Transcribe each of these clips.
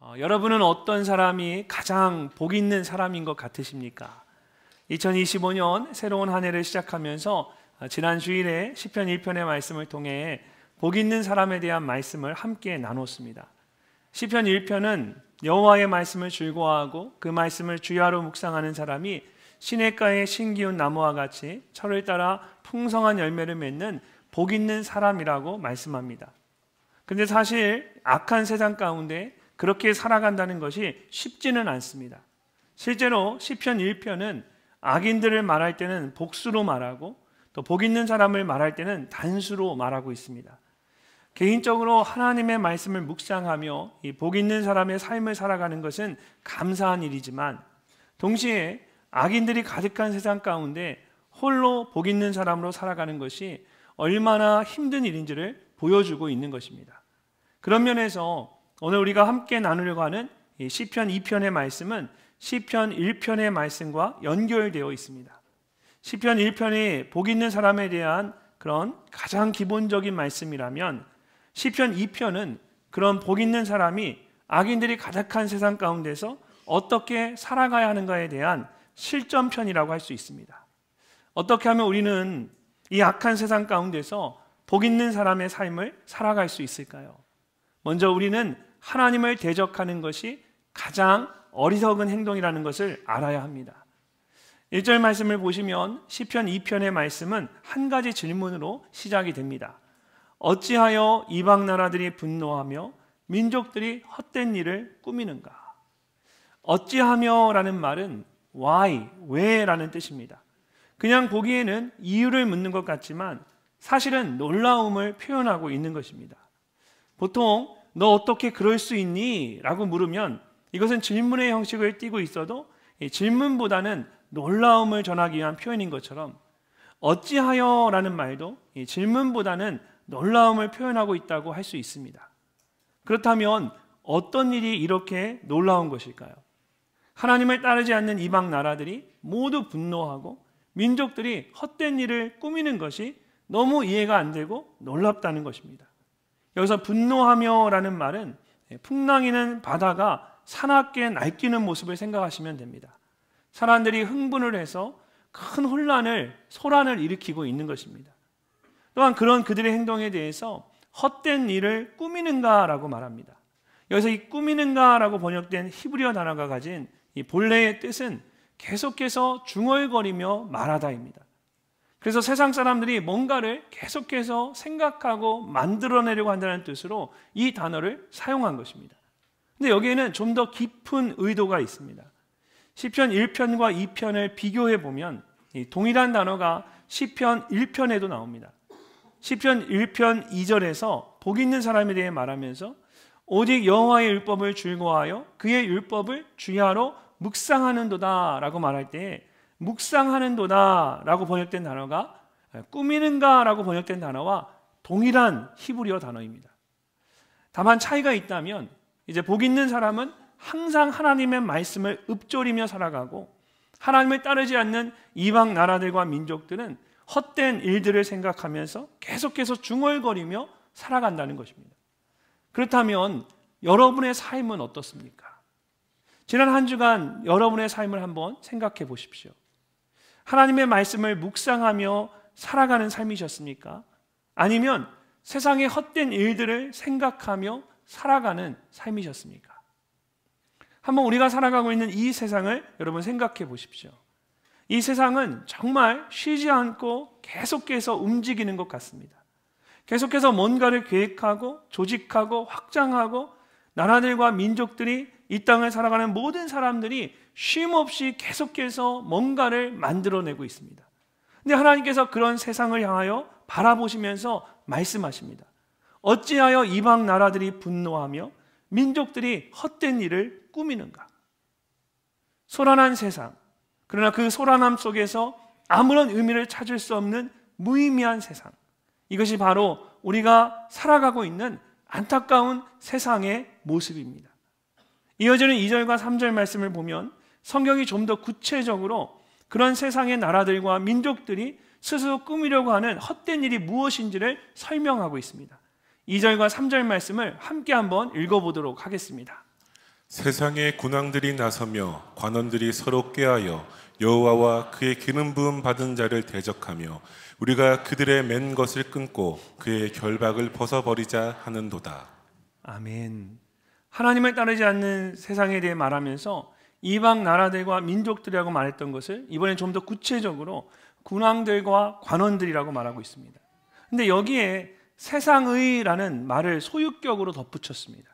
여러분은 어떤 사람이 가장 복 있는 사람인 것 같으십니까? 2025년 새로운 한 해를 시작하면서 지난 주일에 시편 1편의 말씀을 통해 복 있는 사람에 대한 말씀을 함께 나눴습니다. 시편 1편은 여호와의 말씀을 즐거워하고 그 말씀을 주야로 묵상하는 사람이 시냇가의 신기운 나무와 같이 철을 따라 풍성한 열매를 맺는 복 있는 사람이라고 말씀합니다. 그런데 사실 악한 세상 가운데 그렇게 살아간다는 것이 쉽지는 않습니다. 실제로 시편 1편은 악인들을 말할 때는 복수로 말하고 또 복 있는 사람을 말할 때는 단수로 말하고 있습니다. 개인적으로 하나님의 말씀을 묵상하며 이 복 있는 사람의 삶을 살아가는 것은 감사한 일이지만 동시에 악인들이 가득한 세상 가운데 홀로 복 있는 사람으로 살아가는 것이 얼마나 힘든 일인지를 보여주고 있는 것입니다. 그런 면에서 오늘 우리가 함께 나누려고 하는 시편 2편의 말씀은 시편 1편의 말씀과 연결되어 있습니다. 시편 1편이 복 있는 사람에 대한 그런 가장 기본적인 말씀이라면 시편 2편은 그런 복 있는 사람이 악인들이 가득한 세상 가운데서 어떻게 살아가야 하는가에 대한 실전편이라고 할 수 있습니다. 어떻게 하면 우리는 이 악한 세상 가운데서 복 있는 사람의 삶을 살아갈 수 있을까요? 먼저 우리는 하나님을 대적하는 것이 가장 어리석은 행동이라는 것을 알아야 합니다. 1절 말씀을 보시면 시편 2편의 말씀은 한 가지 질문으로 시작이 됩니다. 어찌하여 이방 나라들이 분노하며 민족들이 헛된 일을 꾸미는가? 어찌하며 라는 말은 why, 왜 라는 뜻입니다. 그냥 보기에는 이유를 묻는 것 같지만 사실은 놀라움을 표현하고 있는 것입니다. 보통 너 어떻게 그럴 수 있니? 라고 물으면 이것은 질문의 형식을 띠고 있어도 질문보다는 놀라움을 전하기 위한 표현인 것처럼 어찌하여 라는 말도 질문보다는 놀라움을 표현하고 있다고 할 수 있습니다. 그렇다면 어떤 일이 이렇게 놀라운 것일까요? 하나님을 따르지 않는 이방 나라들이 모두 분노하고 민족들이 헛된 일을 꾸미는 것이 너무 이해가 안 되고 놀랍다는 것입니다. 여기서 분노하며 라는 말은 풍랑이는 바다가 사납게 날뛰는 모습을 생각하시면 됩니다. 사람들이 흥분을 해서 큰 혼란을, 소란을 일으키고 있는 것입니다. 또한 그런 그들의 행동에 대해서 헛된 일을 꾸미는가 라고 말합니다. 여기서 이 꾸미는가 라고 번역된 히브리어 단어가 가진 이 본래의 뜻은 계속해서 중얼거리며 말하다입니다. 그래서 세상 사람들이 뭔가를 계속해서 생각하고 만들어내려고 한다는 뜻으로 이 단어를 사용한 것입니다. 근데 여기에는 좀 더 깊은 의도가 있습니다. 시편 1편과 2편을 비교해 보면 동일한 단어가 시편 1편에도 나옵니다. 시편 1편 2절에서 복 있는 사람에 대해 말하면서 오직 여호와의 율법을 즐거워하여 그의 율법을 주야로 묵상하는도다 라고 말할 때 묵상하는도다 라고 번역된 단어가 꾸미는가 라고 번역된 단어와 동일한 히브리어 단어입니다. 다만 차이가 있다면 이제 복 있는 사람은 항상 하나님의 말씀을 읊조리며 살아가고 하나님을 따르지 않는 이방 나라들과 민족들은 헛된 일들을 생각하면서 계속해서 중얼거리며 살아간다는 것입니다. 그렇다면 여러분의 삶은 어떻습니까? 지난 한 주간 여러분의 삶을 한번 생각해 보십시오. 하나님의 말씀을 묵상하며 살아가는 삶이셨습니까? 아니면 세상의 헛된 일들을 생각하며 살아가는 삶이셨습니까? 한번 우리가 살아가고 있는 이 세상을 여러분 생각해 보십시오. 이 세상은 정말 쉬지 않고 계속해서 움직이는 것 같습니다. 계속해서 뭔가를 계획하고 조직하고 확장하고 나라들과 민족들이 이 땅을 살아가는 모든 사람들이 쉼 없이 계속해서 뭔가를 만들어내고 있습니다. 근데 하나님께서 그런 세상을 향하여 바라보시면서 말씀하십니다. 어찌하여 이방 나라들이 분노하며 민족들이 헛된 일을 꾸미는가? 소란한 세상, 그러나 그 소란함 속에서 아무런 의미를 찾을 수 없는 무의미한 세상, 이것이 바로 우리가 살아가고 있는 안타까운 세상의 모습입니다. 이어지는 2절과 3절 말씀을 보면 성경이 좀 더 구체적으로 그런 세상의 나라들과 민족들이 스스로 꾸미려고 하는 헛된 일이 무엇인지를 설명하고 있습니다. 2절과 3절 말씀을 함께 한번 읽어보도록 하겠습니다. 세상의 군왕들이 나서며 관원들이 서로 꾀하여 여호와와 그의 기름 부음 받은 자를 대적하며 우리가 그들의 맨 것을 끊고 그의 결박을 벗어버리자 하는도다. 아멘. 하나님을 따르지 않는 세상에 대해 말하면서 이방 나라들과 민족들이라고 말했던 것을 이번엔 좀 더 구체적으로 군왕들과 관원들이라고 말하고 있습니다. 근데 여기에 세상의라는 말을 소유격으로 덧붙였습니다.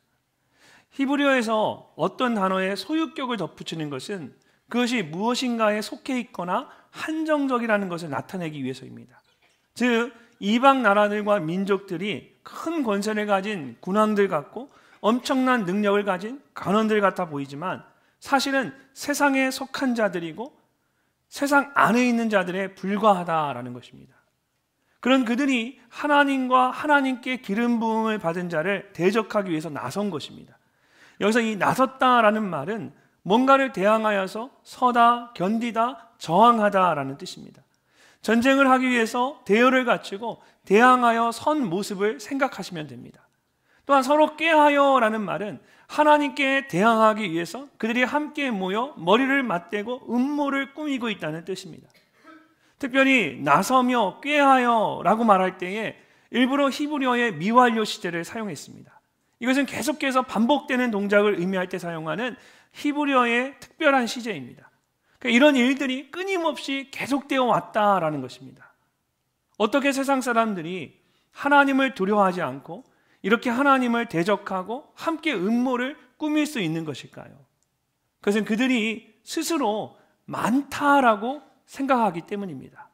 히브리어에서 어떤 단어에 소유격을 덧붙이는 것은 그것이 무엇인가에 속해 있거나 한정적이라는 것을 나타내기 위해서입니다. 즉 이방 나라들과 민족들이 큰 권세를 가진 군왕들 같고 엄청난 능력을 가진 관원들 같아 보이지만 사실은 세상에 속한 자들이고 세상 안에 있는 자들에 불과하다라는 것입니다. 그런 그들이 하나님과 하나님께 기름 부음을 받은 자를 대적하기 위해서 나선 것입니다. 여기서 이 나섰다라는 말은 뭔가를 대항하여서 서다, 견디다, 저항하다라는 뜻입니다. 전쟁을 하기 위해서 대열을 갖추고 대항하여 선 모습을 생각하시면 됩니다. 또한 서로 꾀하여라는 말은 하나님께 대항하기 위해서 그들이 함께 모여 머리를 맞대고 음모를 꾸미고 있다는 뜻입니다. 특별히 나서며 꾀하여라고 말할 때에 일부러 히브리어의 미완료 시제를 사용했습니다. 이것은 계속해서 반복되는 동작을 의미할 때 사용하는 히브리어의 특별한 시제입니다. 그러니까 이런 일들이 끊임없이 계속되어 왔다라는 것입니다. 어떻게 세상 사람들이 하나님을 두려워하지 않고 이렇게 하나님을 대적하고 함께 음모를 꾸밀 수 있는 것일까요? 그것은 그들이 스스로 많다라고 생각하기 때문입니다.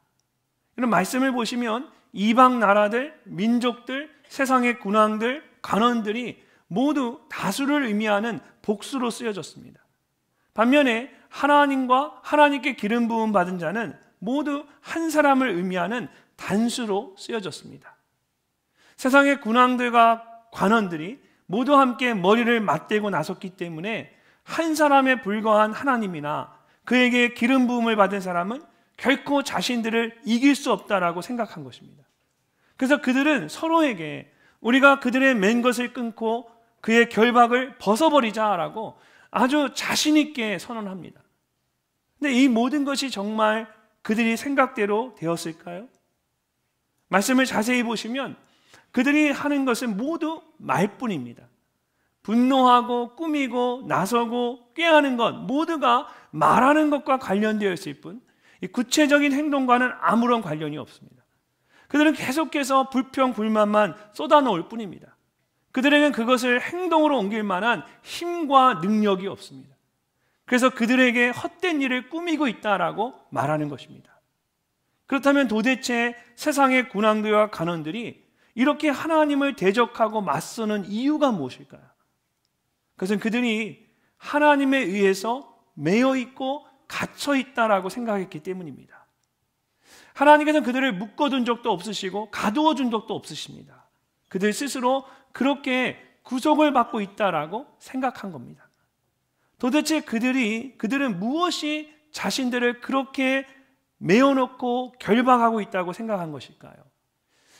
이런 말씀을 보시면 이방 나라들, 민족들, 세상의 군왕들, 관원들이 모두 다수를 의미하는 복수로 쓰여졌습니다. 반면에 하나님과 하나님께 기름 부음 받은 자는 모두 한 사람을 의미하는 단수로 쓰여졌습니다. 세상의 군왕들과 관원들이 모두 함께 머리를 맞대고 나섰기 때문에 한 사람에 불과한 하나님이나 그에게 기름 부음을 받은 사람은 결코 자신들을 이길 수 없다라고 생각한 것입니다. 그래서 그들은 서로에게 우리가 그들의 맨 것을 끊고 그의 결박을 벗어버리자라고 아주 자신 있게 선언합니다. 근데 이 모든 것이 정말 그들이 생각대로 되었을까요? 말씀을 자세히 보시면 그들이 하는 것은 모두 말뿐입니다. 분노하고 꾸미고 나서고 꾀하는 것 모두가 말하는 것과 관련되어 있을 뿐 구체적인 행동과는 아무런 관련이 없습니다. 그들은 계속해서 불평, 불만만 쏟아놓을 뿐입니다. 그들에게는 그것을 행동으로 옮길 만한 힘과 능력이 없습니다. 그래서 그들에게 헛된 일을 꾸미고 있다라고 말하는 것입니다. 그렇다면 도대체 세상의 군왕들과 간원들이 이렇게 하나님을 대적하고 맞서는 이유가 무엇일까요? 그것은 그들이 하나님에 의해서 매여 있고 갇혀 있다라고 생각했기 때문입니다. 하나님께서는 그들을 묶어둔 적도 없으시고 가두어 준 적도 없으십니다. 그들 스스로 그렇게 구속을 받고 있다라고 생각한 겁니다. 도대체 그들은 무엇이 자신들을 그렇게 메어놓고 결박하고 있다고 생각한 것일까요?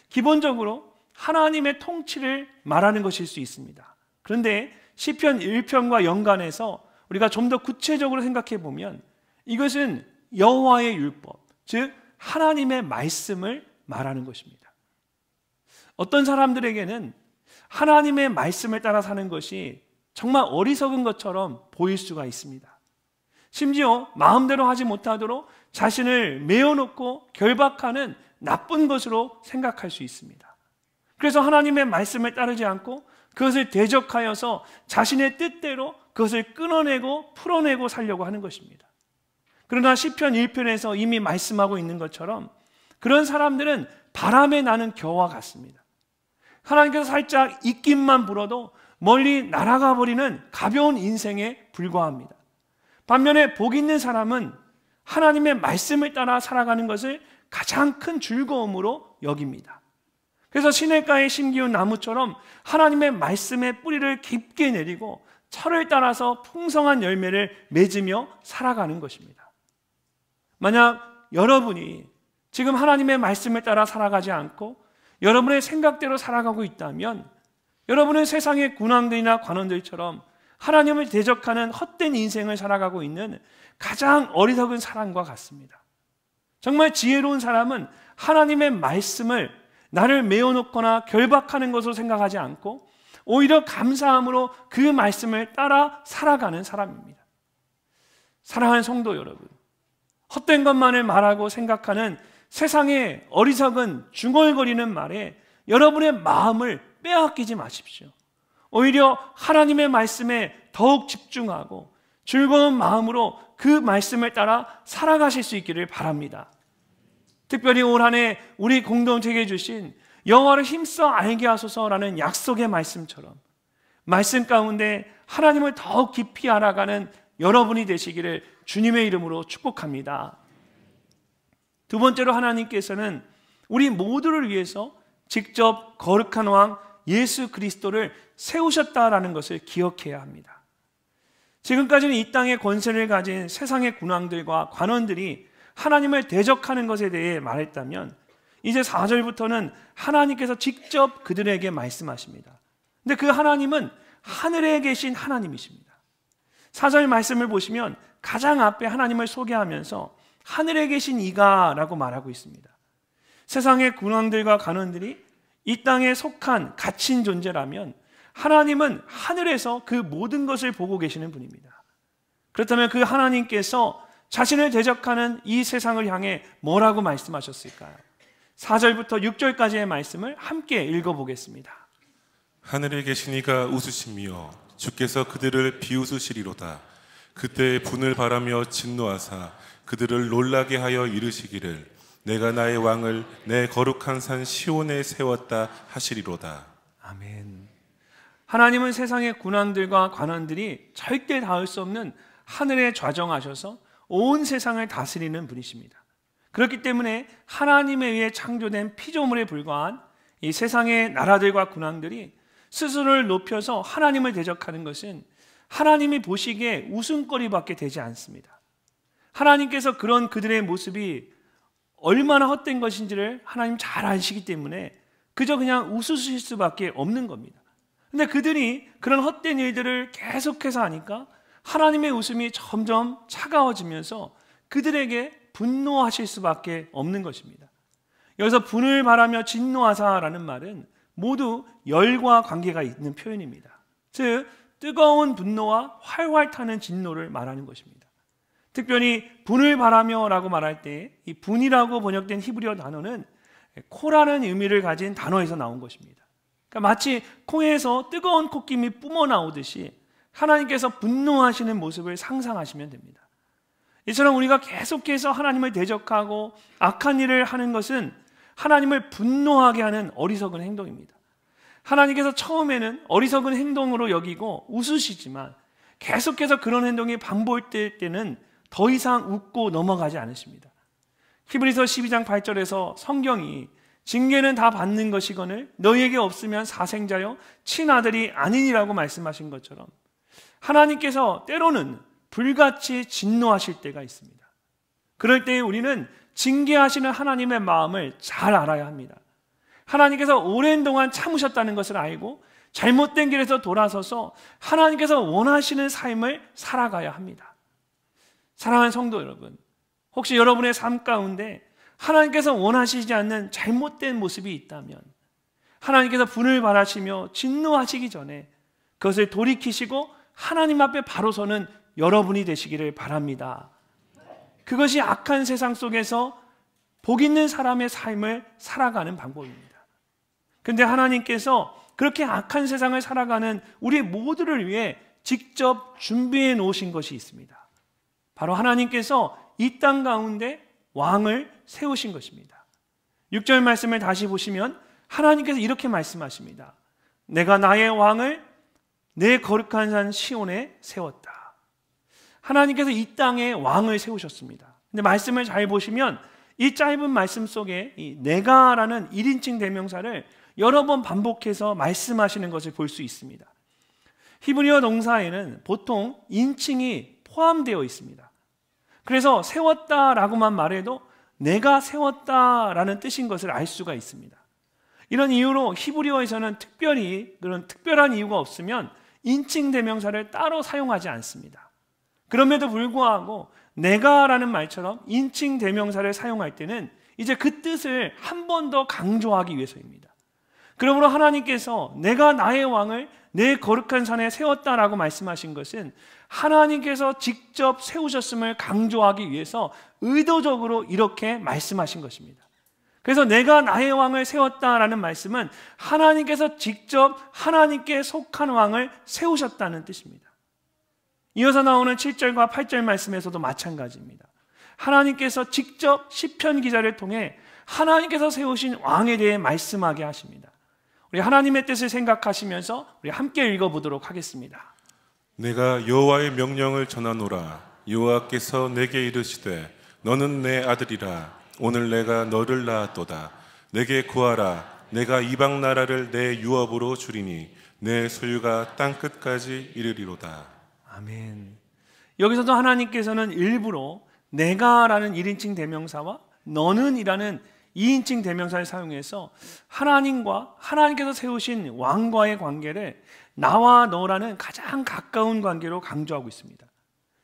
기본적으로 하나님의 통치를 말하는 것일 수 있습니다. 그런데 시편 1편과 연관해서 우리가 좀 더 구체적으로 생각해 보면 이것은 여호와의 율법, 즉 하나님의 말씀을 말하는 것입니다. 어떤 사람들에게는 하나님의 말씀을 따라 사는 것이 정말 어리석은 것처럼 보일 수가 있습니다. 심지어 마음대로 하지 못하도록 자신을 메어놓고 결박하는 나쁜 것으로 생각할 수 있습니다. 그래서 하나님의 말씀을 따르지 않고 그것을 대적하여서 자신의 뜻대로 그것을 끊어내고 풀어내고 살려고 하는 것입니다. 그러나 시편 1편에서 이미 말씀하고 있는 것처럼 그런 사람들은 바람에 나는 겨와 같습니다. 하나님께서 살짝 입김만 불어도 멀리 날아가 버리는 가벼운 인생에 불과합니다. 반면에 복 있는 사람은 하나님의 말씀을 따라 살아가는 것을 가장 큰 즐거움으로 여깁니다. 그래서 시냇가에 심기운 나무처럼 하나님의 말씀의 뿌리를 깊게 내리고 철을 따라서 풍성한 열매를 맺으며 살아가는 것입니다. 만약 여러분이 지금 하나님의 말씀을 따라 살아가지 않고 여러분의 생각대로 살아가고 있다면 여러분은 세상의 군왕들이나 관원들처럼 하나님을 대적하는 헛된 인생을 살아가고 있는 가장 어리석은 사람과 같습니다. 정말 지혜로운 사람은 하나님의 말씀을 나를 메워놓거나 결박하는 것으로 생각하지 않고 오히려 감사함으로 그 말씀을 따라 살아가는 사람입니다. 사랑하는 성도 여러분, 헛된 것만을 말하고 생각하는 세상의 어리석은 중얼거리는 말에 여러분의 마음을 빼앗기지 마십시오. 오히려 하나님의 말씀에 더욱 집중하고 즐거운 마음으로 그 말씀을 따라 살아가실 수 있기를 바랍니다. 특별히 올 한 해 우리 공동체에 주신 여호와를 힘써 알게 하소서라는 약속의 말씀처럼 말씀 가운데 하나님을 더욱 깊이 알아가는 여러분이 되시기를 주님의 이름으로 축복합니다. 두 번째로 하나님께서는 우리 모두를 위해서 직접 거룩한 왕 예수 그리스도를 세우셨다라는 것을 기억해야 합니다. 지금까지는 이 땅의 권세를 가진 세상의 군왕들과 관원들이 하나님을 대적하는 것에 대해 말했다면 이제 4절부터는 하나님께서 직접 그들에게 말씀하십니다. 근데 그 하나님은 하늘에 계신 하나님이십니다. 4절 말씀을 보시면 가장 앞에 하나님을 소개하면서 하늘에 계신 이가 라고 말하고 있습니다. 세상의 군왕들과 관원들이 이 땅에 속한 갇힌 존재라면 하나님은 하늘에서 그 모든 것을 보고 계시는 분입니다. 그렇다면 그 하나님께서 자신을 대적하는 이 세상을 향해 뭐라고 말씀하셨을까요? 4절부터 6절까지의 말씀을 함께 읽어보겠습니다. 하늘에 계신 이가 웃으시며 주께서 그들을 비웃으시리로다. 그때 분을 바라며 진노하사 그들을 놀라게 하여 이르시기를 내가 나의 왕을 내 거룩한 산 시온에 세웠다 하시리로다. 아멘. 하나님은 세상의 군왕들과 관원들이 절대 닿을 수 없는 하늘에 좌정하셔서 온 세상을 다스리는 분이십니다. 그렇기 때문에 하나님에 의해 창조된 피조물에 불과한 이 세상의 나라들과 군왕들이 스스로를 높여서 하나님을 대적하는 것은 하나님이 보시기에 웃음거리밖에 되지 않습니다. 하나님께서 그런 그들의 모습이 얼마나 헛된 것인지를 하나님 잘 아시기 때문에 그저 그냥 웃으실 수밖에 없는 겁니다. 근데 그들이 그런 헛된 일들을 계속해서 하니까 하나님의 웃음이 점점 차가워지면서 그들에게 분노하실 수밖에 없는 것입니다. 여기서 분을 바라며 진노하사라는 말은 모두 열과 관계가 있는 표현입니다. 즉 뜨거운 분노와 활활 타는 진노를 말하는 것입니다. 특별히 분을 바라며라고 말할 때 이 분이라고 번역된 히브리어 단어는 코라는 의미를 가진 단어에서 나온 것입니다. 그러니까 마치 코에서 뜨거운 콧김이 뿜어 나오듯이 하나님께서 분노하시는 모습을 상상하시면 됩니다. 이처럼 우리가 계속해서 하나님을 대적하고 악한 일을 하는 것은 하나님을 분노하게 하는 어리석은 행동입니다. 하나님께서 처음에는 어리석은 행동으로 여기고 웃으시지만 계속해서 그런 행동이 반복될 때는 더 이상 웃고 넘어가지 않으십니다. 히브리서 12장 8절에서 성경이 징계는 다 받는 것이거늘 너희에게 없으면 사생자여 친아들이 아니니라고 말씀하신 것처럼 하나님께서 때로는 불같이 진노하실 때가 있습니다. 그럴 때 우리는 징계하시는 하나님의 마음을 잘 알아야 합니다. 하나님께서 오랜 동안 참으셨다는 것을 알고 잘못된 길에서 돌아서서 하나님께서 원하시는 삶을 살아가야 합니다. 사랑하는 성도 여러분, 혹시 여러분의 삶 가운데 하나님께서 원하시지 않는 잘못된 모습이 있다면 하나님께서 분을 발하시며 진노하시기 전에 그것을 돌이키시고 하나님 앞에 바로 서는 여러분이 되시기를 바랍니다. 그것이 악한 세상 속에서 복 있는 사람의 삶을 살아가는 방법입니다. 그런데 하나님께서 그렇게 악한 세상을 살아가는 우리 모두를 위해 직접 준비해 놓으신 것이 있습니다. 바로 하나님께서 이 땅 가운데 왕을 세우신 것입니다. 6절 말씀을 다시 보시면 하나님께서 이렇게 말씀하십니다. 내가 나의 왕을 내 거룩한 산 시온에 세웠다. 하나님께서 이 땅에 왕을 세우셨습니다. 근데 말씀을 잘 보시면 이 짧은 말씀 속에 이 내가라는 1인칭 대명사를 여러 번 반복해서 말씀하시는 것을 볼 수 있습니다. 히브리어 동사에는 보통 인칭이 포함되어 있습니다. 그래서 세웠다라고만 말해도 내가 세웠다라는 뜻인 것을 알 수가 있습니다. 이런 이유로 히브리어에서는 특별히 그런 특별한 이유가 없으면 인칭 대명사를 따로 사용하지 않습니다. 그럼에도 불구하고 내가라는 말처럼 인칭 대명사를 사용할 때는 이제 그 뜻을 한 번 더 강조하기 위해서입니다. 그러므로 하나님께서 내가 나의 왕을 내 거룩한 산에 세웠다라고 말씀하신 것은 하나님께서 직접 세우셨음을 강조하기 위해서 의도적으로 이렇게 말씀하신 것입니다. 그래서 내가 나의 왕을 세웠다라는 말씀은 하나님께서 직접 하나님께 속한 왕을 세우셨다는 뜻입니다. 이어서 나오는 7절과 8절 말씀에서도 마찬가지입니다. 하나님께서 직접 시편 기자를 통해 하나님께서 세우신 왕에 대해 말씀하게 하십니다. 우리 하나님의 뜻을 생각하시면서 우리 함께 읽어보도록 하겠습니다. 내가 여호와의 명령을 전하노라. 여호와께서 내게 이르시되 너는 내 아들이라. 오늘 내가 너를 낳았도다. 내게 구하라. 내가 이방 나라를 내 유업으로 주리니 내 소유가 땅 끝까지 이르리로다. 아멘. 여기서도 하나님께서는 일부러 내가라는 1인칭 대명사와 너는이라는 2인칭 대명사를 사용해서 하나님과 하나님께서 세우신 왕과의 관계를 나와 너라는 가장 가까운 관계로 강조하고 있습니다.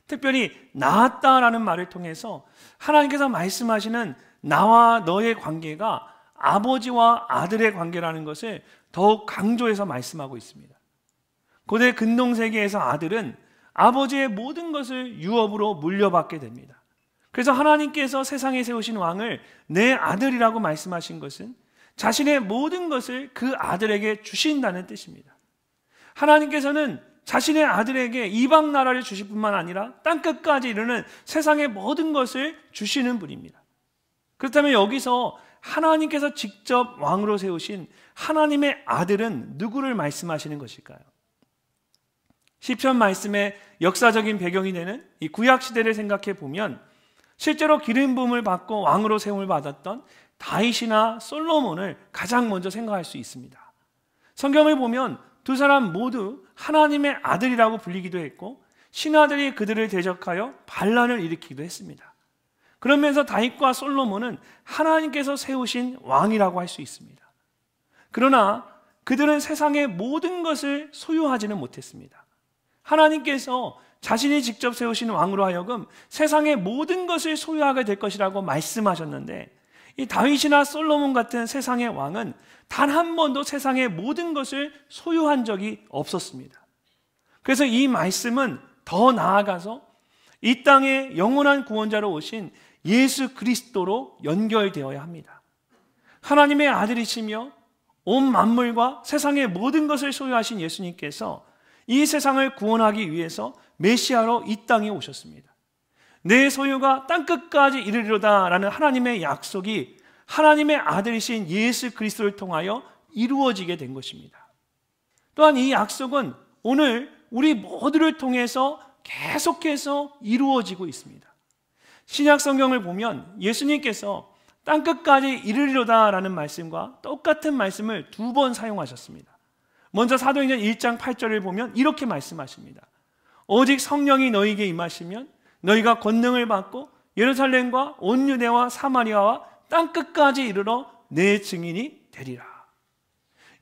특별히 낳았다라는 말을 통해서 하나님께서 말씀하시는 나와 너의 관계가 아버지와 아들의 관계라는 것을 더욱 강조해서 말씀하고 있습니다. 고대 근동세계에서 아들은 아버지의 모든 것을 유업으로 물려받게 됩니다. 그래서 하나님께서 세상에 세우신 왕을 내 아들이라고 말씀하신 것은 자신의 모든 것을 그 아들에게 주신다는 뜻입니다. 하나님께서는 자신의 아들에게 이방 나라를 주실 뿐만 아니라 땅끝까지 이르는 세상의 모든 것을 주시는 분입니다. 그렇다면 여기서 하나님께서 직접 왕으로 세우신 하나님의 아들은 누구를 말씀하시는 것일까요? 시편 말씀의 역사적인 배경이 되는 이 구약 시대를 생각해 보면 실제로 기름 부음을 받고 왕으로 세움을 받았던 다윗이나 솔로몬을 가장 먼저 생각할 수 있습니다. 성경을 보면 두 사람 모두 하나님의 아들이라고 불리기도 했고 신하들이 그들을 대적하여 반란을 일으키기도 했습니다. 그러면서 다윗과 솔로몬은 하나님께서 세우신 왕이라고 할 수 있습니다. 그러나 그들은 세상의 모든 것을 소유하지는 못했습니다. 하나님께서 자신이 직접 세우신 왕으로 하여금 세상의 모든 것을 소유하게 될 것이라고 말씀하셨는데 이 다윗이나 솔로몬 같은 세상의 왕은 단 한 번도 세상의 모든 것을 소유한 적이 없었습니다. 그래서 이 말씀은 더 나아가서 이 땅에 영원한 구원자로 오신 예수 그리스도로 연결되어야 합니다. 하나님의 아들이시며 온 만물과 세상의 모든 것을 소유하신 예수님께서 이 세상을 구원하기 위해서 메시아로 이 땅에 오셨습니다. 내 소유가 땅끝까지 이르리로다라는 하나님의 약속이 하나님의 아들이신 예수 그리스도를 통하여 이루어지게 된 것입니다. 또한 이 약속은 오늘 우리 모두를 통해서 계속해서 이루어지고 있습니다. 신약 성경을 보면 예수님께서 땅끝까지 이르리로다라는 말씀과 똑같은 말씀을 2번 사용하셨습니다. 먼저 사도행전 1장 8절을 보면 이렇게 말씀하십니다. 오직 성령이 너희에게 임하시면 너희가 권능을 받고 예루살렘과 온 유대와 사마리아와 땅끝까지 이르러 내 증인이 되리라.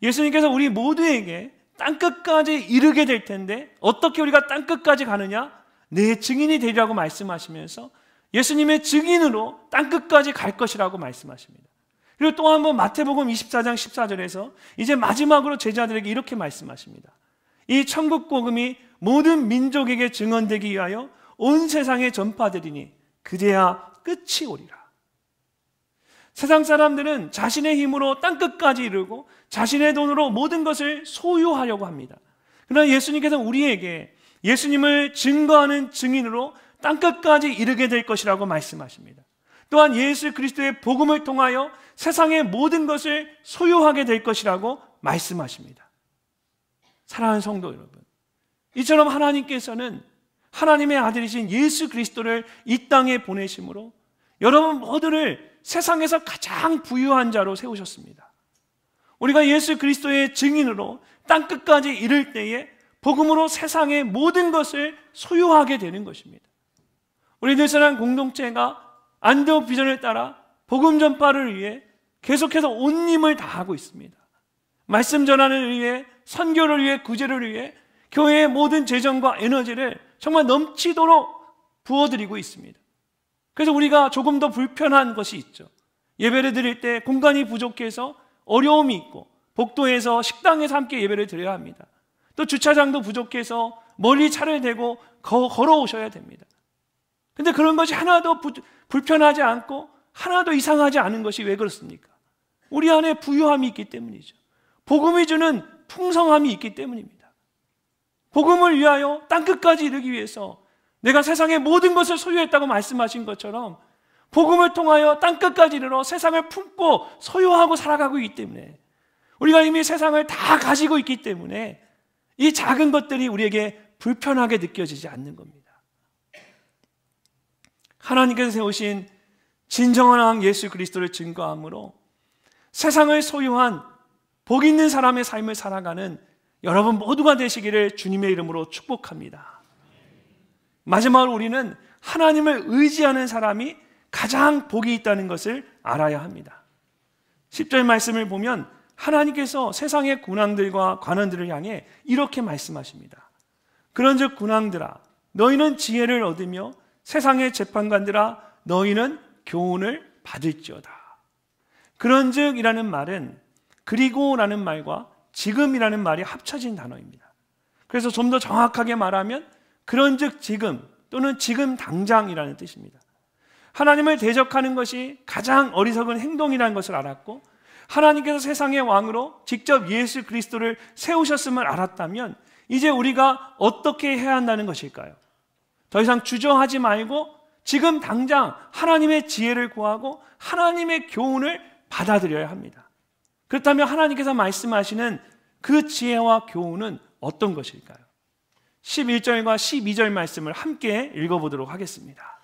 예수님께서 우리 모두에게 땅끝까지 이르게 될 텐데 어떻게 우리가 땅끝까지 가느냐? 내 증인이 되리라고 말씀하시면서 예수님의 증인으로 땅끝까지 갈 것이라고 말씀하십니다. 그리고 또 한 번 마태복음 24장 14절에서 이제 마지막으로 제자들에게 이렇게 말씀하십니다. 이 천국 복음이 모든 민족에게 증언되기 위하여 온 세상에 전파되리니 그제야 끝이 오리라. 세상 사람들은 자신의 힘으로 땅끝까지 이르고 자신의 돈으로 모든 것을 소유하려고 합니다. 그러나 예수님께서 우리에게 예수님을 증거하는 증인으로 땅끝까지 이르게 될 것이라고 말씀하십니다. 또한 예수 그리스도의 복음을 통하여 세상의 모든 것을 소유하게 될 것이라고 말씀하십니다. 사랑하는 성도 여러분, 이처럼 하나님께서는 하나님의 아들이신 예수 그리스도를 이 땅에 보내심으로 여러분 모두를 세상에서 가장 부유한 자로 세우셨습니다. 우리가 예수 그리스도의 증인으로 땅끝까지 이를 때에 복음으로 세상의 모든 것을 소유하게 되는 것입니다. 우리 늘사랑 공동체가 안디옥 비전을 따라 복음 전파를 위해 계속해서 온 힘을 다하고 있습니다. 말씀 전환을 위해, 선교를 위해, 구제를 위해 교회의 모든 재정과 에너지를 정말 넘치도록 부어드리고 있습니다. 그래서 우리가 조금 더 불편한 것이 있죠. 예배를 드릴 때 공간이 부족해서 어려움이 있고, 복도에서 식당에서 함께 예배를 드려야 합니다. 또 주차장도 부족해서 멀리 차를 대고 걸어오셔야 됩니다. 근데 그런 것이 하나도 불편하지 않고 하나도 이상하지 않은 것이 왜 그렇습니까? 우리 안에 부유함이 있기 때문이죠. 복음이 주는 풍성함이 있기 때문입니다. 복음을 위하여 땅끝까지 이르기 위해서 내가 세상의 모든 것을 소유했다고 말씀하신 것처럼 복음을 통하여 땅끝까지 이르러 세상을 품고 소유하고 살아가고 있기 때문에, 우리가 이미 세상을 다 가지고 있기 때문에 이 작은 것들이 우리에게 불편하게 느껴지지 않는 겁니다. 하나님께서 세우신 진정한 왕 예수 그리스도를 증거함으로 세상을 소유한 복 있는 사람의 삶을 살아가는 여러분 모두가 되시기를 주님의 이름으로 축복합니다. 마지막으로 우리는 하나님을 의지하는 사람이 가장 복이 있다는 것을 알아야 합니다. 10절 말씀을 보면 하나님께서 세상의 군왕들과 관원들을 향해 이렇게 말씀하십니다. 그런즉 군왕들아, 너희는 지혜를 얻으며 세상의 재판관들아, 너희는 교훈을 받을지어다. 그런즉 이라는 말은 그리고라는 말과 지금이라는 말이 합쳐진 단어입니다. 그래서 좀 더 정확하게 말하면 그런즉 지금 또는 지금 당장이라는 뜻입니다. 하나님을 대적하는 것이 가장 어리석은 행동이라는 것을 알았고, 하나님께서 세상의 왕으로 직접 예수 그리스도를 세우셨음을 알았다면 이제 우리가 어떻게 해야 한다는 것일까요? 더 이상 주저하지 말고 지금 당장 하나님의 지혜를 구하고 하나님의 교훈을 받아들여야 합니다. 그렇다면 하나님께서 말씀하시는 그 지혜와 교훈은 어떤 것일까요? 11절과 12절 말씀을 함께 읽어보도록 하겠습니다.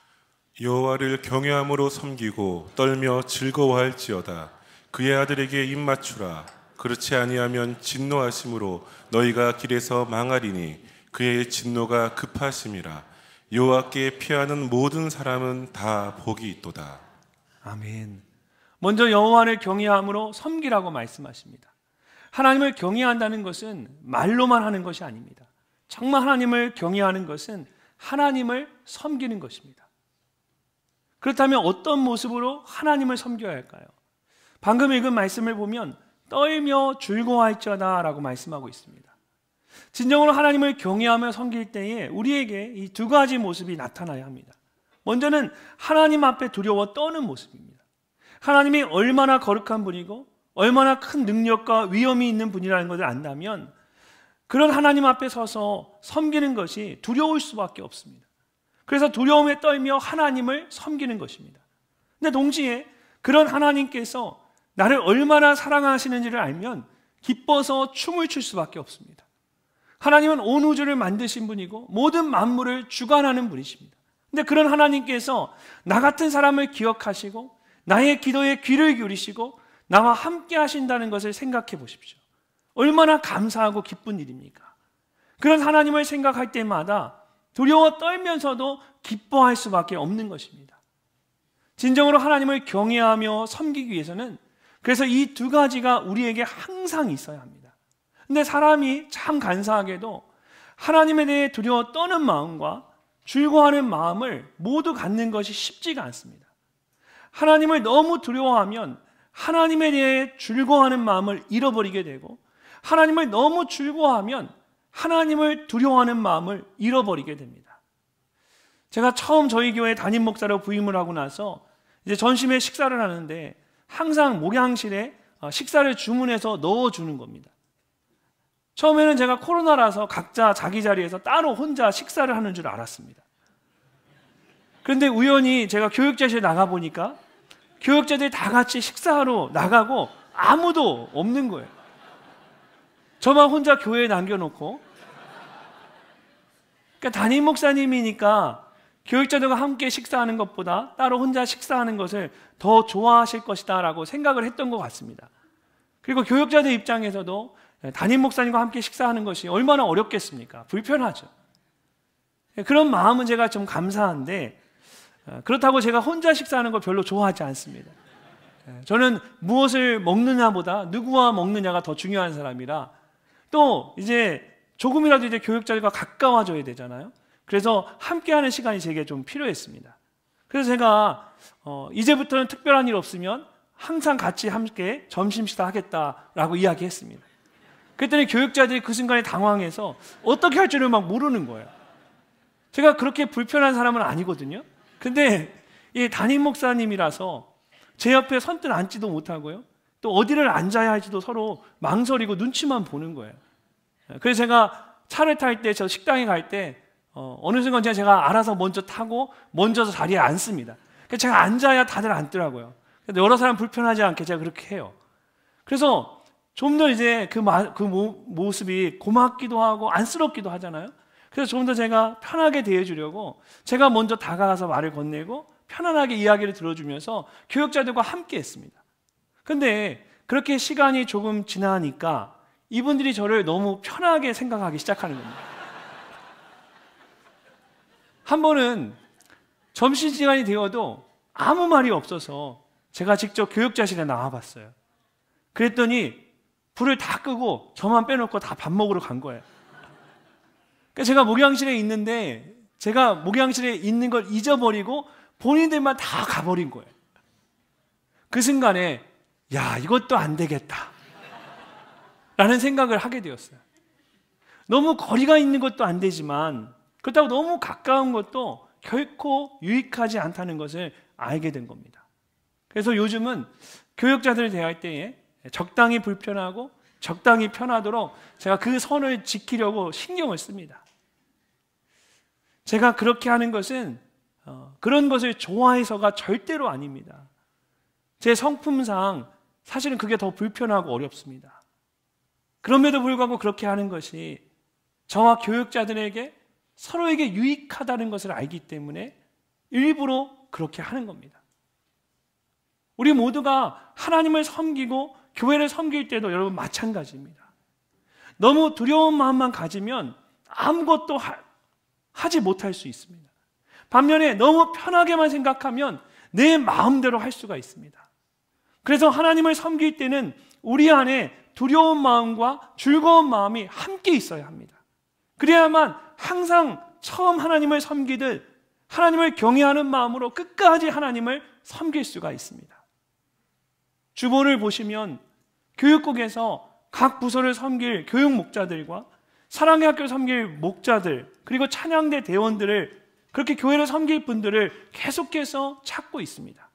여호와를 경외함으로 섬기고 떨며 즐거워할지어다. 그의 아들에게 입맞추라. 그렇지 아니하면 진노하심으로 너희가 길에서 망하리니 그의 진노가 급하심이라. 여호와께 피하는 모든 사람은 다 복이 있도다. 아멘. 먼저 여호와를 경외함으로 섬기라고 말씀하십니다. 하나님을 경외한다는 것은 말로만 하는 것이 아닙니다. 정말 하나님을 경외하는 것은 하나님을 섬기는 것입니다. 그렇다면 어떤 모습으로 하나님을 섬겨야 할까요? 방금 읽은 말씀을 보면 떨며 즐거워할지어다 라고 말씀하고 있습니다. 진정으로 하나님을 경외하며 섬길 때에 우리에게 이 두 가지 모습이 나타나야 합니다. 먼저는 하나님 앞에 두려워 떠는 모습입니다. 하나님이 얼마나 거룩한 분이고 얼마나 큰 능력과 위엄이 있는 분이라는 것을 안다면 그런 하나님 앞에 서서 섬기는 것이 두려울 수밖에 없습니다. 그래서 두려움에 떨며 하나님을 섬기는 것입니다. 근데 동시에 그런 하나님께서 나를 얼마나 사랑하시는지를 알면 기뻐서 춤을 출 수밖에 없습니다. 하나님은 온 우주를 만드신 분이고 모든 만물을 주관하는 분이십니다. 근데 그런 하나님께서 나 같은 사람을 기억하시고 나의 기도에 귀를 기울이시고 나와 함께 하신다는 것을 생각해 보십시오. 얼마나 감사하고 기쁜 일입니까? 그런 하나님을 생각할 때마다 두려워 떨면서도 기뻐할 수밖에 없는 것입니다. 진정으로 하나님을 경외하며 섬기기 위해서는 그래서 이 두 가지가 우리에게 항상 있어야 합니다. 근데 사람이 참 간사하게도 하나님에 대해 두려워 떠는 마음과 즐거워하는 마음을 모두 갖는 것이 쉽지가 않습니다. 하나님을 너무 두려워하면 하나님에 대해 즐거워하는 마음을 잃어버리게 되고, 하나님을 너무 즐거워하면 하나님을 두려워하는 마음을 잃어버리게 됩니다. 제가 처음 저희 교회 담임 목사로 부임을 하고 나서 이제 전심에 식사를 하는데 항상 목양실에 식사를 주문해서 넣어주는 겁니다. 처음에는 제가 코로나라서 각자 자기 자리에서 따로 혼자 식사를 하는 줄 알았습니다. 그런데 우연히 제가 교육자실에 나가보니까 교육자들이 다 같이 식사하러 나가고 아무도 없는 거예요. 저만 혼자 교회에 남겨놓고. 그러니까 담임 목사님이니까 교육자들과 함께 식사하는 것보다 따로 혼자 식사하는 것을 더 좋아하실 것이다 라고 생각을 했던 것 같습니다. 그리고 교육자들 입장에서도 담임 목사님과 함께 식사하는 것이 얼마나 어렵겠습니까? 불편하죠. 그런 마음은 제가 좀 감사한데, 그렇다고 제가 혼자 식사하는 걸 별로 좋아하지 않습니다. 저는 무엇을 먹느냐보다 누구와 먹느냐가 더 중요한 사람이라, 또 이제 조금이라도 이제 교육자들과 가까워져야 되잖아요. 그래서 함께하는 시간이 제게 좀 필요했습니다. 그래서 제가 이제부터는 특별한 일 없으면 항상 같이 함께 점심 식사 하겠다라고 이야기했습니다. 그랬더니 교육자들이 그 순간에 당황해서 어떻게 할 줄을 막 모르는 거예요. 제가 그렇게 불편한 사람은 아니거든요. 근데 이 담임 목사님이라서 제 옆에 선뜻 앉지도 못하고요, 또 어디를 앉아야 할지도 서로 망설이고 눈치만 보는 거예요. 그래서 제가 차를 탈 때, 저 식당에 갈 때 어느 순간 제가 알아서 먼저 타고 먼저 자리에 앉습니다. 그래서 제가 앉아야 다들 앉더라고요. 여러 사람 불편하지 않게 제가 그렇게 해요. 그래서 좀 더 이제 그 모습이 고맙기도 하고 안쓰럽기도 하잖아요. 그래서 좀 더 제가 편하게 대해주려고 제가 먼저 다가가서 말을 건네고 편안하게 이야기를 들어주면서 교육자들과 함께 했습니다. 근데 그렇게 시간이 조금 지나니까 이분들이 저를 너무 편하게 생각하기 시작하는 겁니다. 한 번은 점심시간이 되어도 아무 말이 없어서 제가 직접 교육자실에 나와봤어요. 그랬더니 불을 다 끄고 저만 빼놓고 다 밥 먹으러 간 거예요. 그러니까 제가 목양실에 있는데 제가 목양실에 있는 걸 잊어버리고 본인들만 다 가버린 거예요. 그 순간에 야, 이것도 안 되겠다 라는 생각을 하게 되었어요. 너무 거리가 있는 것도 안 되지만 그렇다고 너무 가까운 것도 결코 유익하지 않다는 것을 알게 된 겁니다. 그래서 요즘은 교육자들을 대할 때에 적당히 불편하고 적당히 편하도록 제가 그 선을 지키려고 신경을 씁니다. 제가 그렇게 하는 것은 그런 것을 좋아해서가 절대로 아닙니다. 제 성품상 사실은 그게 더 불편하고 어렵습니다. 그럼에도 불구하고 그렇게 하는 것이 저와 교육자들에게 서로에게 유익하다는 것을 알기 때문에 일부러 그렇게 하는 겁니다. 우리 모두가 하나님을 섬기고 교회를 섬길 때도 여러분 마찬가지입니다. 너무 두려운 마음만 가지면 아무것도 하지 못할 수 있습니다. 반면에 너무 편하게만 생각하면 내 마음대로 할 수가 있습니다. 그래서 하나님을 섬길 때는 우리 안에 두려운 마음과 즐거운 마음이 함께 있어야 합니다. 그래야만 항상 처음 하나님을 섬기듯 하나님을 경외하는 마음으로 끝까지 하나님을 섬길 수가 있습니다. 주보를 보시면 교육국에서 각 부서를 섬길 교육 목자들과 사랑의 학교를 섬길 목자들, 그리고 찬양대 대원들을, 그렇게 교회를 섬길 분들을 계속해서 찾고 있습니다.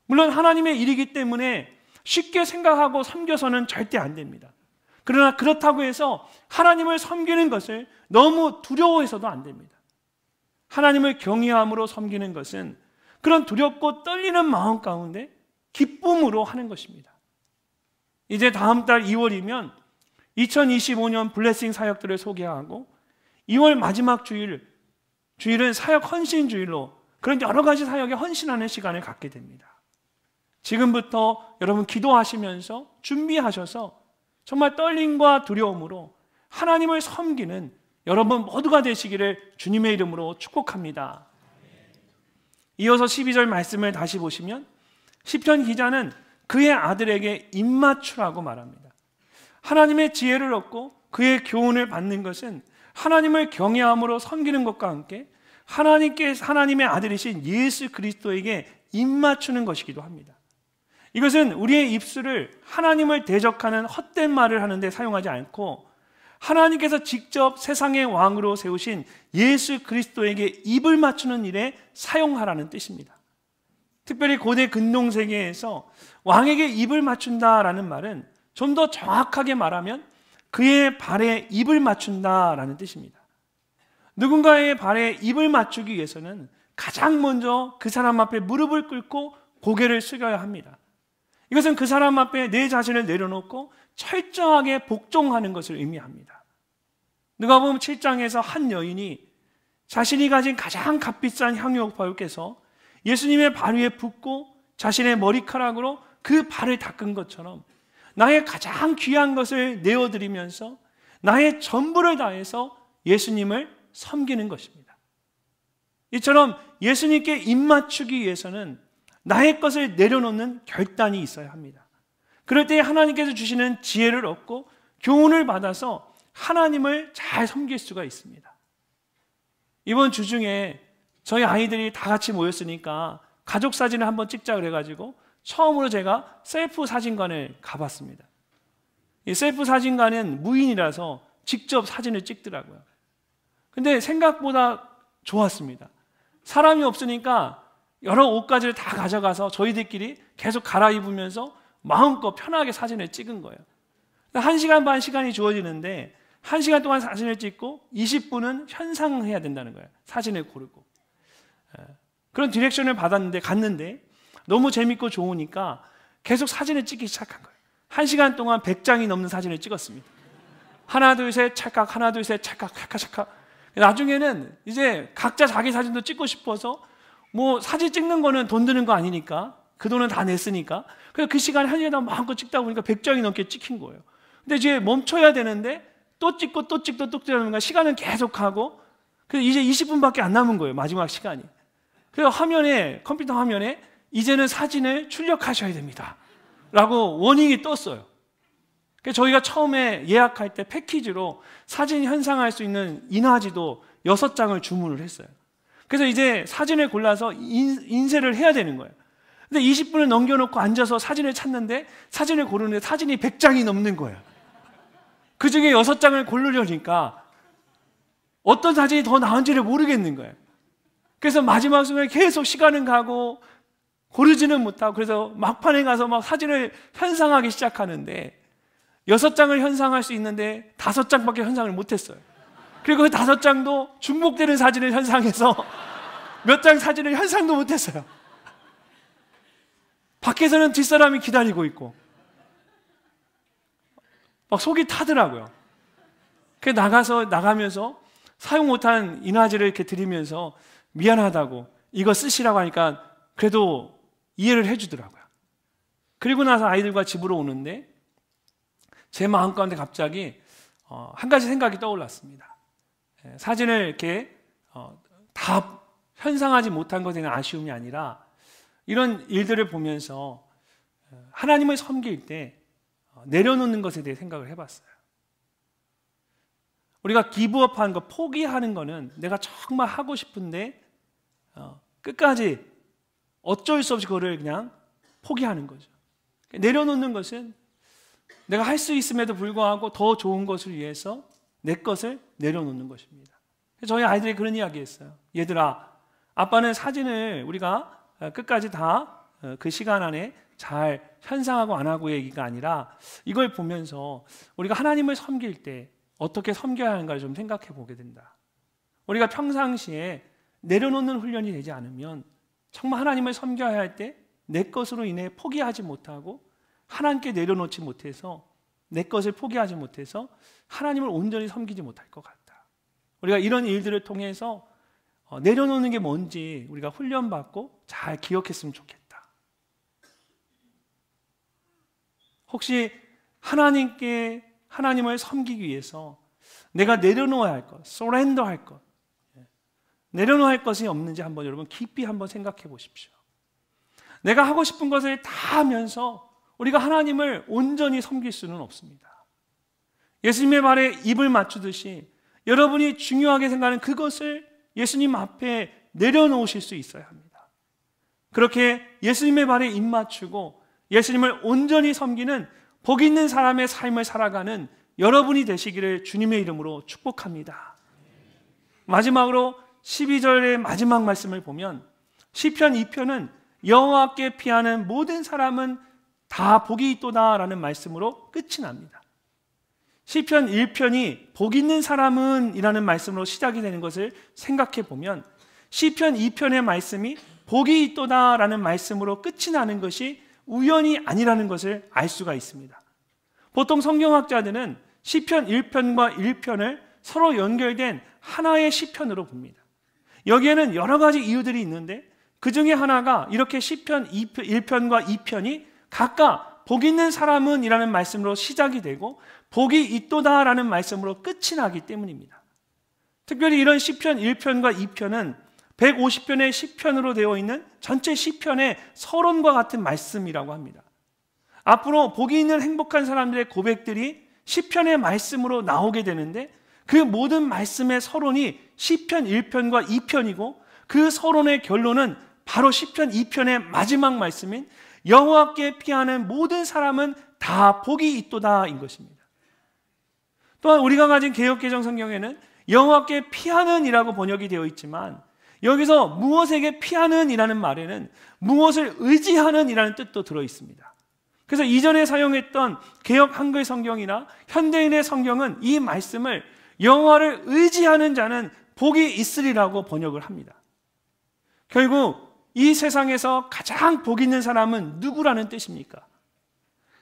물론 하나님의 일이기 때문에 쉽게 생각하고 섬겨서는 절대 안 됩니다. 그러나 그렇다고 해서 하나님을 섬기는 것을 너무 두려워해서도 안 됩니다. 하나님을 경외함으로 섬기는 것은 그런 두렵고 떨리는 마음 가운데 기쁨으로 하는 것입니다. 이제 다음 달 2월이면 2025년 블레싱 사역들을 소개하고 2월 마지막 주일은 사역 헌신 주일로 그런 여러 가지 사역에 헌신하는 시간을 갖게 됩니다. 지금부터 여러분 기도하시면서 준비하셔서 정말 떨림과 두려움으로 하나님을 섬기는 여러분 모두가 되시기를 주님의 이름으로 축복합니다. 이어서 12절 말씀을 다시 보시면 시편 기자는 그의 아들에게 입맞추라고 말합니다. 하나님의 지혜를 얻고 그의 교훈을 받는 것은 하나님을 경외함으로 섬기는 것과 함께 하나님의 아들이신 예수 그리스도에게 입맞추는 것이기도 합니다. 이것은 우리의 입술을 하나님을 대적하는 헛된 말을 하는데 사용하지 않고 하나님께서 직접 세상의 왕으로 세우신 예수 그리스도에게 입을 맞추는 일에 사용하라는 뜻입니다. 특별히 고대 근동세계에서 왕에게 입을 맞춘다라는 말은 좀 더 정확하게 말하면 그의 발에 입을 맞춘다라는 뜻입니다. 누군가의 발에 입을 맞추기 위해서는 가장 먼저 그 사람 앞에 무릎을 꿇고 고개를 숙여야 합니다. 이것은 그 사람 앞에 내 자신을 내려놓고 철저하게 복종하는 것을 의미합니다. 누가복음 7장에서 한 여인이 자신이 가진 가장 값비싼 향유옥화유께서 예수님의 발 위에 붓고 자신의 머리카락으로 그 발을 닦은 것처럼 나의 가장 귀한 것을 내어드리면서 나의 전부를 다해서 예수님을 섬기는 것입니다. 이처럼 예수님께 입맞추기 위해서는 나의 것을 내려놓는 결단이 있어야 합니다. 그럴 때 하나님께서 주시는 지혜를 얻고 교훈을 받아서 하나님을 잘 섬길 수가 있습니다. 이번 주 중에 저희 아이들이 다 같이 모였으니까 가족 사진을 한번 찍자 그래가지고 처음으로 제가 셀프 사진관을 가봤습니다. 이 셀프 사진관은 무인이라서 직접 사진을 찍더라고요. 근데 생각보다 좋았습니다. 사람이 없으니까 여러 옷가지를 다 가져가서 저희들끼리 계속 갈아입으면서 마음껏 편하게 사진을 찍은 거예요. 1시간 반 시간이 주어지는데 1시간 동안 사진을 찍고 20분은 현상해야 된다는 거예요. 사진을 고르고. 그런 디렉션을 받았는데 갔는데 너무 재밌고 좋으니까 계속 사진을 찍기 시작한 거예요. 1시간 동안 100장이 넘는 사진을 찍었습니다. 하나 둘 셋 찰칵, 하나 둘 셋 찰칵, 찰칵, 찰칵. 나중에는 이제 각자 자기 사진도 찍고 싶어서 뭐 사진 찍는 거는 돈 드는 거 아니니까 그 돈은 다 냈으니까 그래서 그 시간에 1시간 동안 마음껏 찍다 보니까 100장이 넘게 찍힌 거예요. 근데 이제 멈춰야 되는데 또 찍고 또 찍고 또 찍다 시간은 계속하고 그래서 이제 20분밖에 안 남은 거예요. 마지막 시간이. 그래서 화면에 컴퓨터 화면에 이제는 사진을 출력하셔야 됩니다 라고 워닝이 떴어요. 그래서 저희가 처음에 예약할 때 패키지로 사진 현상할 수 있는 인화지도 6장을 주문을 했어요. 그래서 이제 사진을 골라서 인쇄를 해야 되는 거예요. 근데 20분을 넘겨놓고 앉아서 사진을 찾는데 사진을 고르는데 사진이 100장이 넘는 거예요. 그 중에 6장을 고르려니까 어떤 사진이 더 나은지를 모르겠는 거예요. 그래서 마지막 순간에 계속 시간은 가고 고르지는 못하고 그래서 막판에 가서 막 사진을 현상하기 시작하는데 6장을 현상할 수 있는데 5장밖에 현상을 못했어요. 그리고 그 5장도 중복되는 사진을 현상해서 몇 장 사진을 현상도 못했어요. 밖에서는 뒷사람이 기다리고 있고 막 속이 타더라고요. 그래서 나가면서 사용 못한 인화지를 이렇게 드리면서 미안하다고 이거 쓰시라고 하니까 그래도 이해를 해주더라고요. 그리고 나서 아이들과 집으로 오는데 제 마음 가운데 갑자기 한 가지 생각이 떠올랐습니다. 사진을 이렇게 다 현상하지 못한 것에 대한 아쉬움이 아니라 이런 일들을 보면서 하나님을 섬길 때 내려놓는 것에 대해 생각을 해봤어요. 우리가 기브업하는 거, 포기하는 거는 내가 정말 하고 싶은데 끝까지 어쩔 수 없이 그거를 그냥 포기하는 거죠. 내려놓는 것은 내가 할 수 있음에도 불구하고 더 좋은 것을 위해서 내 것을 내려놓는 것입니다. 저희 아이들이 그런 이야기 했어요. 얘들아, 아빠는 사진을 우리가 끝까지 다 그 시간 안에 잘 현상하고 안 하고 얘기가 아니라 이걸 보면서 우리가 하나님을 섬길 때 어떻게 섬겨야 하는가를 좀 생각해 보게 된다. 우리가 평상시에 내려놓는 훈련이 되지 않으면 정말 하나님을 섬겨야 할 때 내 것으로 인해 포기하지 못하고 하나님께 내려놓지 못해서 내 것을 포기하지 못해서 하나님을 온전히 섬기지 못할 것 같다. 우리가 이런 일들을 통해서 내려놓는 게 뭔지 우리가 훈련받고 잘 기억했으면 좋겠다. 혹시 하나님을 섬기기 위해서 내가 내려놓아야 할 것, surrender 할 것, 내려놓아야 할 것이 없는지 한번 여러분 깊이 한번 생각해 보십시오. 내가 하고 싶은 것을 다 하면서 우리가 하나님을 온전히 섬길 수는 없습니다. 예수님의 말에 입을 맞추듯이 여러분이 중요하게 생각하는 그것을 예수님 앞에 내려놓으실 수 있어야 합니다. 그렇게 예수님의 말에 입 맞추고 예수님을 온전히 섬기는 복 있는 사람의 삶을 살아가는 여러분이 되시기를 주님의 이름으로 축복합니다. 마지막으로 12절의 마지막 말씀을 보면 시편 2편은 여호와께 피하는 모든 사람은 다 복이 있도다라는 말씀으로 끝이 납니다. 시편 1편이 복 있는 사람은 이라는 말씀으로 시작이 되는 것을 생각해 보면 시편 2편의 말씀이 복이 있도다라는 말씀으로 끝이 나는 것이 우연이 아니라는 것을 알 수가 있습니다. 보통 성경학자들은 시편 1편과 1편을 서로 연결된 하나의 시편으로 봅니다. 여기에는 여러 가지 이유들이 있는데 그 중에 하나가 이렇게 시편 1편과 2편이 각각 복 있는 사람은 이라는 말씀으로 시작이 되고 복이 있도다라는 말씀으로 끝이 나기 때문입니다. 특별히 이런 시편 1편과 2편은 150편의 시편으로 되어 있는 전체 시편의 서론과 같은 말씀이라고 합니다. 앞으로 복이 있는 행복한 사람들의 고백들이 시편의 말씀으로 나오게 되는데, 그 모든 말씀의 서론이 시편 1편과 2편이고 그 서론의 결론은 바로 시편 2편의 마지막 말씀인 여호와께 피하는 모든 사람은 다 복이 있도다인 것입니다. 또한 우리가 가진 개역개정 성경에는 여호와께 피하는 이라고 번역이 되어 있지만, 여기서 무엇에게 피하는 이라는 말에는 무엇을 의지하는 이라는 뜻도 들어 있습니다. 그래서 이전에 사용했던 개역 한글 성경이나 현대인의 성경은 이 말씀을 여호와를 의지하는 자는 복이 있으리라고 번역을 합니다. 결국 이 세상에서 가장 복 있는 사람은 누구라는 뜻입니까?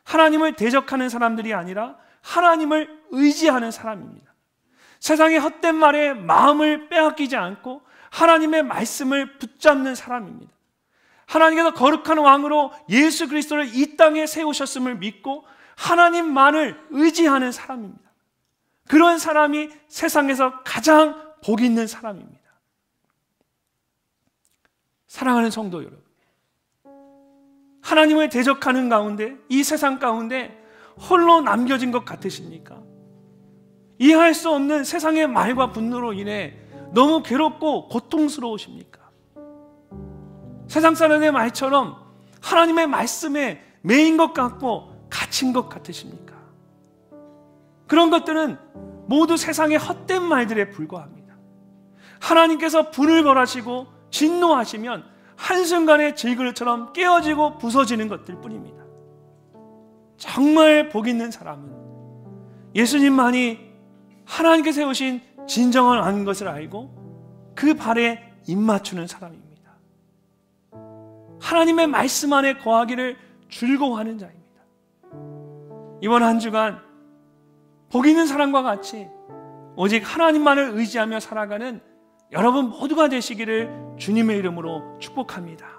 하나님을 대적하는 사람들이 아니라 하나님을 의지하는 사람입니다. 세상의 헛된 말에 마음을 빼앗기지 않고 하나님의 말씀을 붙잡는 사람입니다. 하나님께서 거룩한 왕으로 예수 그리스도를 이 땅에 세우셨음을 믿고 하나님만을 의지하는 사람입니다. 그런 사람이 세상에서 가장 복 있는 사람입니다. 사랑하는 성도 여러분, 하나님을 대적하는 가운데, 이 세상 가운데 홀로 남겨진 것 같으십니까? 이해할 수 없는 세상의 말과 분노로 인해 너무 괴롭고 고통스러우십니까? 세상 사람의 말처럼 하나님의 말씀에 매인 것 같고 갇힌 것 같으십니까? 그런 것들은 모두 세상의 헛된 말들에 불과합니다. 하나님께서 불을 벌하시고 진노하시면 한순간에 질그릇처럼 깨어지고 부서지는 것들 뿐입니다. 정말 복 있는 사람은 예수님만이 하나님께 세우신 진정한 왕인 것을 알고 그 발에 입맞추는 사람입니다. 하나님의 말씀 안에 거하기를 즐거워하는 자입니다. 이번 한 주간 복 있는 사람과 같이 오직 하나님만을 의지하며 살아가는 여러분 모두가 되시기를 주님의 이름으로 축복합니다.